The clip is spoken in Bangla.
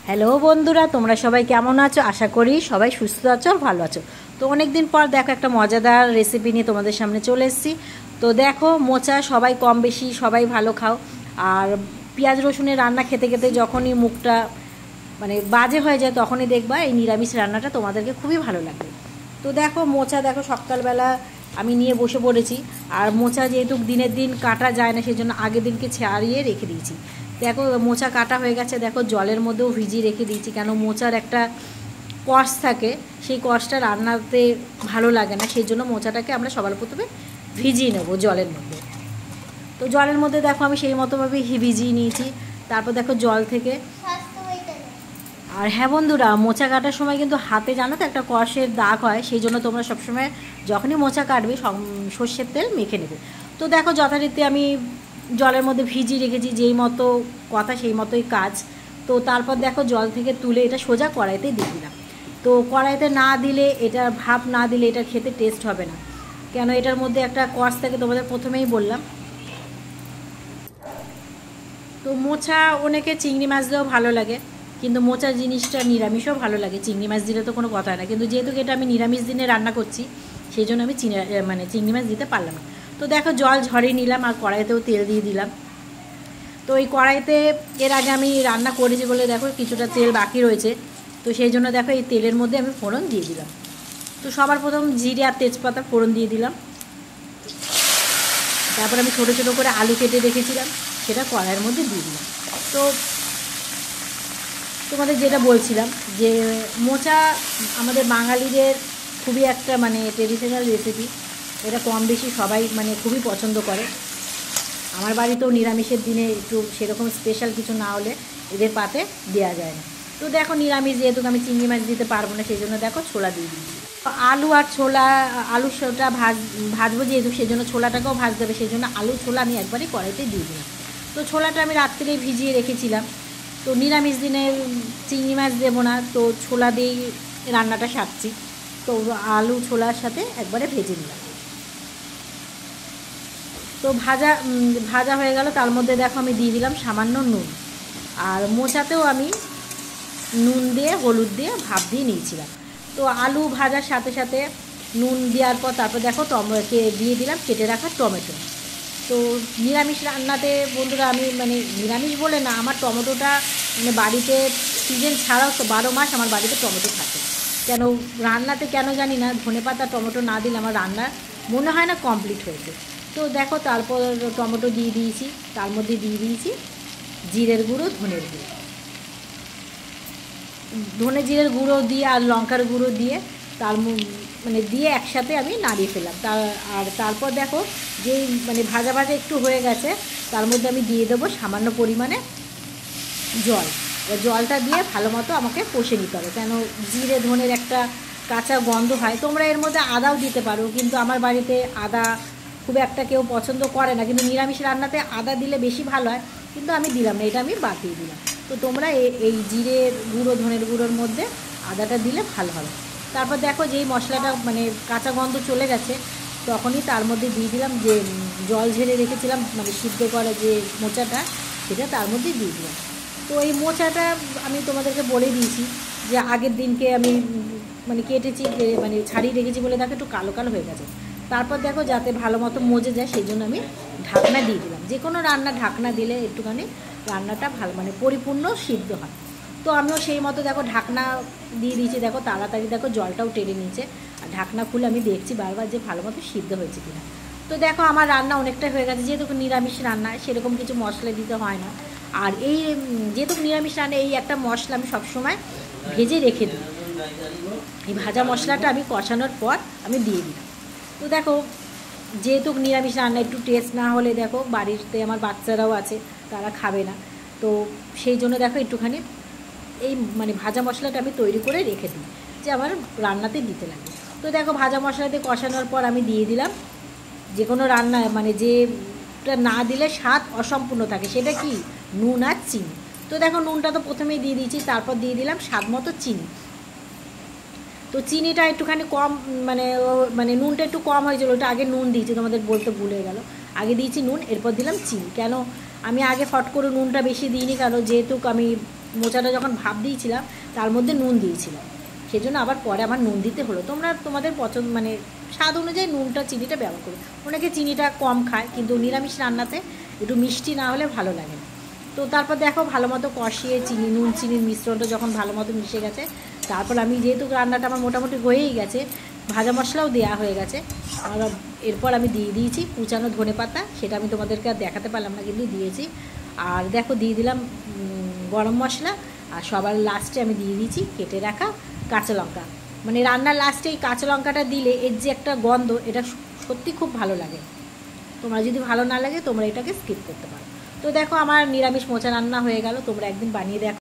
হ্যালো বন্ধুরা, তোমরা সবাই কেমন আছো? আশা করি সবাই সুস্থ আছো, ভালো আছো। তো অনেক দিন পর দেখো একটা মজাদার রেসিপি নিয়ে তোমাদের সামনে চলে এসেছি। তো দেখো, মোচা সবাই কম বেশি সবাই ভালো খাও। আর পেঁয়াজ রসুনের রান্না খেতে খেতে যখনই মুখটা বাজে হয়ে যায়, তখনই দেখবা এই নিরামিষ রান্নাটা তোমাদেরকে খুবই ভালো লাগবে। তো দেখো মোচা, দেখো সকালবেলা আমি নিয়ে বসে পড়েছি। আর মোচা যেহেতু দিনের দিন কাটা যায় না, সেই জন্য আগের দিনকে ছাড়িয়ে রেখে দিয়েছি। দেখো মোচা কাটা হয়ে গেছে, দেখো জলের মধ্যেও ভিজিয়ে রেখে দিয়েছি, কেন মোচার একটা কষ থাকে, সেই কষটা রান্নাতে ভালো লাগে না, সেই জন্য মোচাটাকে আমরা সবার প্রথমে ভিজিয়ে নেবো জলের মধ্যে। তো জলের মধ্যে দেখো আমি সেই মতোভাবে ভিজিয়ে নিয়েছি। তারপর দেখো জল থেকে, আর হ্যাঁ বন্ধুরা, মোচা কাটার সময় কিন্তু হাতে জানো তো একটা কষের দাগ হয়, সেই জন্য তোমরা সবসময় যখনই মোচা কাটবে সর্ষের তেল মেখে নেবে। তো দেখো যথারীতি আমি জলের মধ্যে ভিজিয়ে রেখেছি, যেই মতো কথা সেই মতোই কাজ। তো তারপর দেখো জল থেকে তুলে এটা সোজা কড়াইতে দিয়ে দিলাম। তো কড়াইতে না দিলে, এটার ভাপ না দিলে এটা খেতে টেস্ট হবে না, কেন এটার মধ্যে একটা কষ থাকে, তোমাদের প্রথমেই বললাম। তো মোচা অনেকে চিংড়ি মাছ দিয়েও ভালো লাগে, কিন্তু মোচা জিনিসটা নিরামিষও ভালো লাগে, চিংড়ি মাছ দিলে তো কোনো কথা না। কিন্তু যেহেতু এটা আমি নিরামিষ দিনে রান্না করছি, সেই জন্য আমি চিংড়ি মাছ দিতে পারলাম না। তো দেখো জল ঝরিয়ে নিলাম আর কড়াইতেও তেল দিয়ে দিলাম। তো এই কড়াইতে এর আগে আমি রান্না করেছি বলে দেখো কিছুটা তেল বাকি রয়েছে। তো সেই জন্য দেখো এই তেলের মধ্যে আমি ফোড়ন দিয়ে দিলাম। তো সবার প্রথম জিরে আর তেজপাতা ফোড়ন দিয়ে দিলাম। তারপর আমি ছোটো ছোটো করে আলু কেটে রেখেছিলাম, সেটা কড়াইয়ের মধ্যে দিয়ে দিলাম। তো তোমাদের যেটা বলছিলাম, যে মোচা আমাদের বাঙালিদের খুবই একটা ট্রেডিশনাল রেসিপি। এটা কম বেশি সবাই খুবই পছন্দ করে। আমার বাড়িতেও নিরামিষের দিনে একটু সেরকম স্পেশাল কিছু না হলে এদের পাতে দেওয়া যায় না। তো দেখো নিরামিষ যেহেতু আমি চিংড়ি মাছ দিতে পারবো না, সেই জন্য দেখো ছোলা দিয়ে দিচ্ছি। আলু আর ছোলা, আলুটা ভাজবো যেহেতু, সেই জন্য ছোলাটাকেও ভাজতে হবে, সেই জন্য আলু ছোলা আমি একবারই কড়াইতে দিয়ে দিলাম। তো ছোলাটা আমি রাত্রেই ভিজিয়ে রেখেছিলাম। তো নিরামিষ দিনে চিংড়ি মাছ দেবো না, তো ছোলা দিয়েই রান্নাটা সারছি। তো আলু ছোলার সাথে একবারে ভেজে নিলাম। তো ভাজা হয়ে গেল, তার মধ্যে দেখো আমি দিয়ে দিলাম সামান্য নুন। আর মোচাতেও আমি নুন দিয়ে হলুদ দিয়ে ভাপ দিয়ে নিয়েছিলাম। তো আলু ভাজার সাথে সাথে নুন দেওয়ার পর তারপর দেখো দিয়ে দিলাম কেটে রাখা টমেটো। তো নিরামিষ রান্নাতে বন্ধুরা আমি নিরামিষ বলে না, আমার টমেটোটা বাড়িতে সিজন ছাড়াও 12 মাস আমার বাড়িতে টমেটো থাকে। কেন রান্নাতে কেন জানি না, ধনেপাতা টমেটো না দিলে আমার রান্না মনে হয় না কমপ্লিট হয়েছে। তো দেখো তারপর টমেটো দিয়ে দিয়েছি, তার মধ্যে দিয়ে দিয়েছি জিরের গুঁড়ো, ধনে জিরের গুঁড়ো দিয়ে আর লঙ্কার গুঁড়ো দিয়ে দিয়ে একসাথে আমি নাড়িয়ে ফেললাম। তারপর দেখো যেই ভাজা ভাজা একটু হয়ে গেছে, তার মধ্যে আমি দিয়ে দেবো সামান্য পরিমাণে জল। জলটা দিয়ে ভালো মতো আমাকে কষে নিতে হবে, কেন জিরে ধনের একটা কাঁচা গন্ধ হয়। তোমরা এর মধ্যে আদাও দিতে পারো, কিন্তু আমার বাড়িতে আদা খুব একটা কেউ পছন্দ করে না, কিন্তু নিরামিষ রান্নাতে আদা দিলে বেশি ভালো হয়, কিন্তু আমি দিলাম না, এটা আমি বাদ দিয়ে দিলাম। তো তোমরা এই জিরের গুঁড়ো ধনের গুঁড়োর মধ্যে আদাটা দিলে ভালো হবে। তারপর দেখো যেই মশলাটা কাঁচা গন্ধ চলে গেছে, তখনই তার মধ্যে দিয়ে দিলাম যে জল ঝেড়ে রেখেছিলাম সিদ্ধ করা যে মোচাটা, সেটা তার মধ্যে দিয়ে দিলাম। তো এই মোচাটা আমি তোমাদেরকে বলে দিয়েছি যে আগের দিনকে আমি কেটেছি, ছাড়িয়ে রেখেছি বলে দেখো একটু কালো কালো হয়ে গেছে। তারপর দেখো যাতে ভালো মতো মজে যায়, সেই জন্য আমি ঢাকনা দিয়ে দিলাম। যে কোনো রান্না ঢাকনা দিলে একটুখানি রান্নাটা ভালো পরিপূর্ণ সিদ্ধ হয়। তো আমিও সেই মতো দেখো ঢাকনা দিয়ে দিয়েছি, দেখো তাড়াতাড়ি দেখো জলটাও টেনে নিয়েছে। আর ঢাকনা খুলে আমি দেখছি বারবার যে ভালো মতো সিদ্ধ হয়েছে কিনা। তো দেখো আমার রান্না অনেকটা হয়ে গেছে, যেহেতু নিরামিষ রান্না সেরকম কিছু মশলা দিতে হয় না। আর এই যেহেতু নিরামিষ রান্না, এই একটা মশলা আমি সবসময় ভেজে রেখে দিই। এই ভাজা মশলাটা আমি কষানোর পর আমি দিয়ে দিই। তো দেখো যেহেতু নিরামিষ রান্না একটু টেস্ট না হলে, দেখো বাড়িতে আমার বাচ্চারাও আছে, তারা খাবে না। তো সেই জন্য দেখো একটুখানি এই ভাজা মশলাটা আমি তৈরি করে রেখে দিই, যে আমার রান্নাতে দিতে লাগে। তো দেখো ভাজা মশলাতে কষানোর পর আমি দিয়ে দিলাম, যে কোনো রান্না যেটা না দিলে স্বাদ অসম্পূর্ণ থাকে, সেটা কি নুন আর চিনি। তো দেখো নুনটা তো প্রথমেই দিয়ে দিয়েছি, তারপর দিয়ে দিলাম স্বাদ মতো চিনি। তো চিনিটা একটুখানি কম, নুনটা একটু কম হয়েছিল, ওটা আগে নুন দিয়েছি, তোমাদের বলতে ভুলে গেল। আগে দিয়েছি নুন, এরপর দিলাম চিনি। কেন আমি আগে ফট করে নুনটা বেশি দিইনি, কারণ যেহেতু আমি মোচাটা যখন ভাপ দিয়েছিলাম তার মধ্যে নুন দিয়েছিলাম, সেজন্য আবার পরে আমার নুন দিতে হলো। তোমরা তোমাদের পছন্দ মানে স্বাদ অনুযায়ী নুনটা চিনিটা ব্যবহার করো। অনেকে চিনিটা কম খায়, কিন্তু নিরামিষ রান্নাতে একটু মিষ্টি না হলে ভালো লাগে না। তো তারপর দেখো ভালো মতো কষিয়ে নুন চিনির মিশ্রণটা যখন ভালো মতো মিশে গেছে, তারপর আমি যেহেতু রান্নাটা আমার মোটামুটি হয়েই গেছে, ভাজা মশলাও দেওয়া হয়ে গেছে, আর এরপর আমি দিয়ে দিয়েছি কুচানো ধনেপাতা। সেটা আমি তোমাদেরকে আর দেখাতে পারলাম না, কিন্তু দিয়েছি। আর দেখো দিয়ে দিলাম গরম মশলা, আর সবার লাস্টে আমি দিয়ে দিয়েছি কেটে রাখা কাঁচা লঙ্কা। মানে রান্নার লাস্টে এই কাঁচা লঙ্কাটা দিলে এর যে একটা গন্ধ, এটা সত্যি খুব ভালো লাগে। তোমরা যদি ভালো না লাগে তোমরা এটাকে স্কিপ করতে পারো। তো দেখো আমার নিরামিষ মোচা রান্না হয়ে গেল, তোমরা একদিন বানিয়ে দেখো।